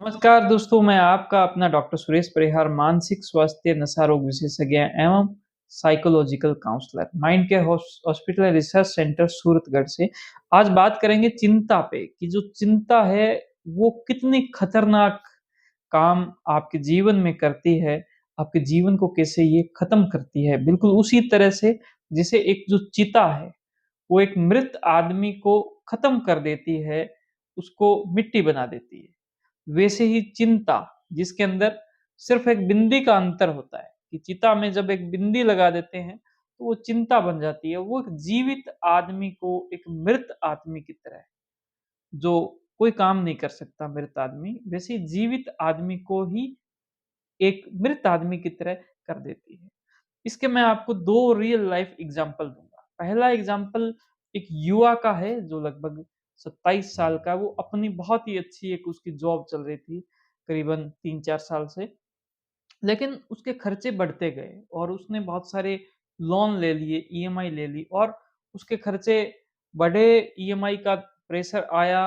नमस्कार दोस्तों, मैं आपका अपना डॉक्टर सुरेश परिहार, मानसिक स्वास्थ्य, नशा रोग विशेषज्ञ एवं psychological counsellor, mind care hospital and research centre Suratgarh से। आज बात करेंगे चिंता पे कि जो चिंता है वो कितनी खतरनाक काम आपके जीवन में करती है, आपके जीवन को कैसे ये खत्म करती है। बिल्कुल उसी तरह से जैसे एक जो चिता है, वो एक मृत आदमी को खत्म कर देती है, उसको मिट्टी बना देती है। वैसे ही चिंता, जिसके अंदर सिर्फ एक बिंदी का अंतर होता है कि चिता में जब एक बिंदी लगा देते हैं तो वो चिंता बन जाती है। वो एक जीवित आदमी को एक मृत आदमी की तरह, जो कोई काम नहीं कर सकता मृत आदमी, वैसे ही जीवित आदमी को ही एक मृत आदमी की तरह कर देती है। इसके मैं आपको दो रियल लाइफ एग्जांपल दूंगा। पहला एग्जांपल एक युवा का है जो लगभग 27 साल का है। वो अपनी बहुत ही अच्छी एक उसकी जॉब चल रही थी करीबन 3-4 साल से। लेकिन उसके खर्चे बढ़ते गए और उसने बहुत सारे लोन ले लिए, ईएमआई ले ली और उसके खर्चे बढ़े, ईएमआई का प्रेशर आया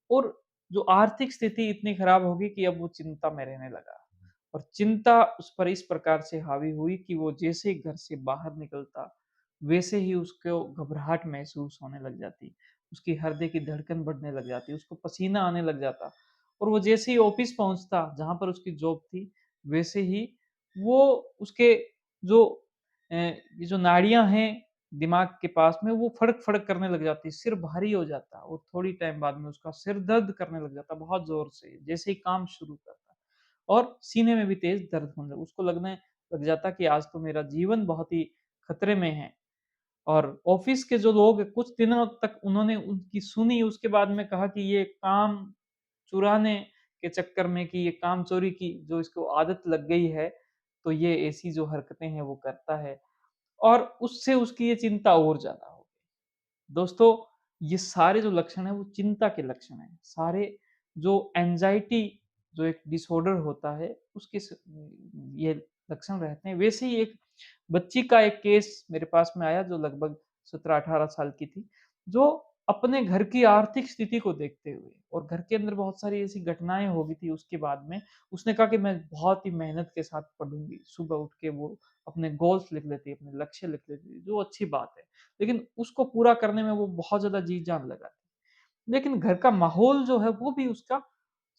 और जो आर्थिक स्थिति इतनी खराब हो गई कि अब वो चिंता में रहने लगा। और चिंता उस पर इस प्रकार से हावी हुई कि वो जैसे ही घर से बाहर निकलता, वैसे ही उसको घबराहट महसूस होने लग जाती। उसकी हृदय की धड़कन बढ़ने लग जाती, उसको पसीना आने लग जाता और वो जैसे ही ऑफिस पहुँचता, जहाँ पर उसकी जॉब थी, वैसे ही वो उसके जो ये जो नाड़ियाँ हैं दिमाग के पास में, वो फड़क-फड़क करने लग जाती, सिर भारी हो जाता और थोड़ी टाइम बाद में उसका सिर दर्द करने लग जाता बहुत ज़ोर से, जैसे ही काम शुरू करता। और सीने में भी तेज़ दर्द होने लगा, उसको लगने लग जाता कि आज तो मेरा जीवन बहुत ही खतरे में है। और ऑफिस के जो लोग हैं, कुछ दिनों तक उन्होंने उनकी सुनी, उसके बाद में कहा कि ये काम चुराने के चक्कर में, कि ये काम चोरी की जो इसको आदत लग गई है, तो ये ऐसी जो हरकतें हैं वो करता है और उससे उसकी ये चिंता और ज़्यादा हो गई। दोस्तों, ये सारे जो लक्षण हैं वो चिंता के लक्षण हैं। सारे जो एंग्ज़ायटी जो एक डिसऑर्डर होता है उसके ये लक्षण रहते हैं। वैसे ही एक बच्ची का एक केस मेरे पास में आया जो लगभग 17-18 साल की थी, जो अपने घर की आर्थिक स्थिति को देखते हुए और घर के अंदर बहुत सारी ऐसी घटनाएँ हो गई थी उसके बाद में, उसने कहा कि मैं बहुत ही मेहनत के साथ पढ़ूँगी। सुबह उठ के वो अपने गोल्स लिख लेती, अपने लक्ष्य लिख लेती, जो अच्छी बात है। लेकिन उसको पूरा करने में वो बहुत ज़्यादा जी-जान लगाती। लेकिन घर का माहौल जो है वो भी उसका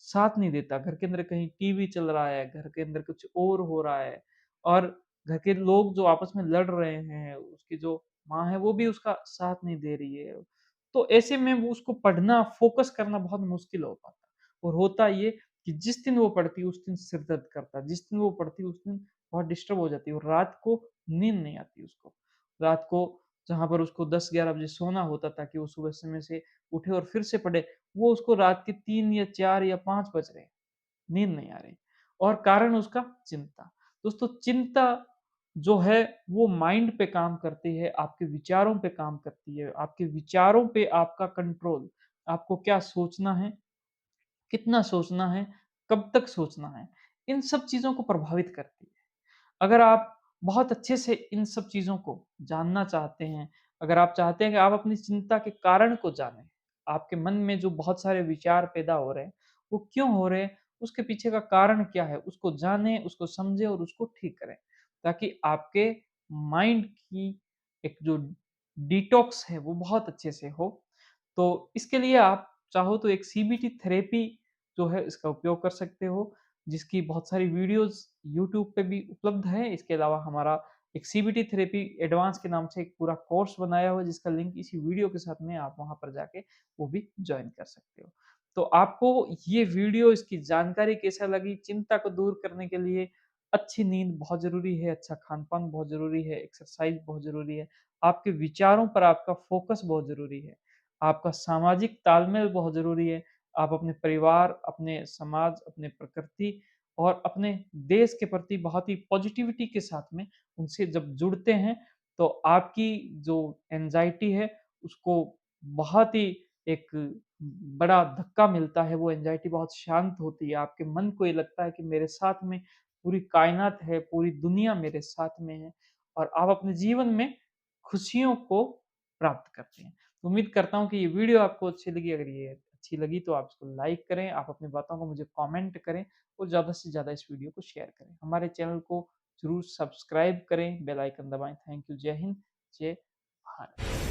साथ नहीं देता। घर के अंदर कहीं टीवी चल रहा है, घर के अंदर कुछ और हो रहा है और घर के लोग जो आपस में लड़ रहे हैं, उसकी जो माँ है वो भी उसका साथ नहीं दे रही है। तो ऐसे में वो उसको पढ़ना, फ़ोकस करना बहुत मुश्किल हो पाता। और होता ये कि जिस दिन वो पढ़ती उस दिन सिर दर्द करता, जिस दिन वो पढ़ती उस दिन बहुत डिस्टर्ब हो जाती है और रात को नींद नहीं आती उसको। रात को जहाँ पर उसको 10-11 बजे सोना होता ताकि वो सुबह समय से उठे और फिर से पढ़े, वो उसको रात के 3 या 4 या 5 बज रहे हैं, नींद नहीं आ रही और कारण उसका चिंता। दोस्तों, चिंता जो है वो माइंड पे काम करती है, आपके विचारों पे काम करती है, आपके विचारों पे आपका कंट्रोल, आपको क्या सोचना है, कितना सोचना है, कब तक सोचना है, इन सब चीज़ों को प्रभावित करती है। अगर आप बहुत अच्छे से इन सब चीज़ों को जानना चाहते हैं, अगर आप चाहते हैं कि आप अपनी चिंता के कारण को जानें, आपके मन में जो बहुत सारे विचार पैदा हो रहे हैं, वो क्यों हो रहे हैं, उसके पीछे का कारण क्या है, उसको जानें, उसको समझें और उसको ठीक करें। ताकि आपके माइंड की एक जो डिटॉक्स है, वो बहुत अच्छे से हो। तो इसके लिए आप चाहो तो एक सीबीटी थेरेपी जो है इसका उपयोग कर सकते हो, जिसकी बहुत सारी वीडियोज़ यूट्यूब पे भी उपलब्ध है। इसके अलावा हमारा एक सीबीटी थेरेपी एडवांस के नाम से एक पूरा कोर्स बनाया हुआ है, जिसका लिंक इसी वीडियो के साथ में आप वहाँ पर जाके वो भी जॉइन कर सकते हो। तो आपको ये वीडियो, इसकी जानकारी कैसा लगी? चिंता को दूर करने के लिए अच्छी नींद बहुत ज़रूरी है, अच्छा खान-पान बहुत ज़रूरी है, एक्सरसाइज़ बहुत ज़रूरी है, आपके विचारों पर आपका फ़ोकस बहुत ज़रूरी है, आपका सामाजिक तालमेल बहुत ज़रूरी है। आप अपने परिवार, अपने समाज, अपने प्रकृति और अपने देश के प्रति बहुत ही पॉजिटिविटी के साथ में उनसे जब जुड़ते हैं, तो आपकी जो एंग्ज़ायटी है, उसको बहुत ही एक बड़ा धक्का मिलता है। वो एंग्ज़ायटी बहुत शांत होती है। आपके मन को ये लगता है कि मेरे साथ में पूरी कायनात है, पूरी दुनिया मेरे साथ में है और आप अपने जीवन में खुशियों को प्राप्त करते हैं। उम्मीद करता हूँ कि ये वीडियो आपको अच्छी लगी। अगर ये अच्छी लगी तो आप इसको लाइक करें, आप अपनी बातों को मुझे कमेंट करें और ज़्यादा से ज़्यादा इस वीडियो को शेयर करें। हमारे चैनल को ज़रूर सब्सक्राइब करें, बेल आइकन दबाएँ। Thank you. जय हिंद, जय भारत।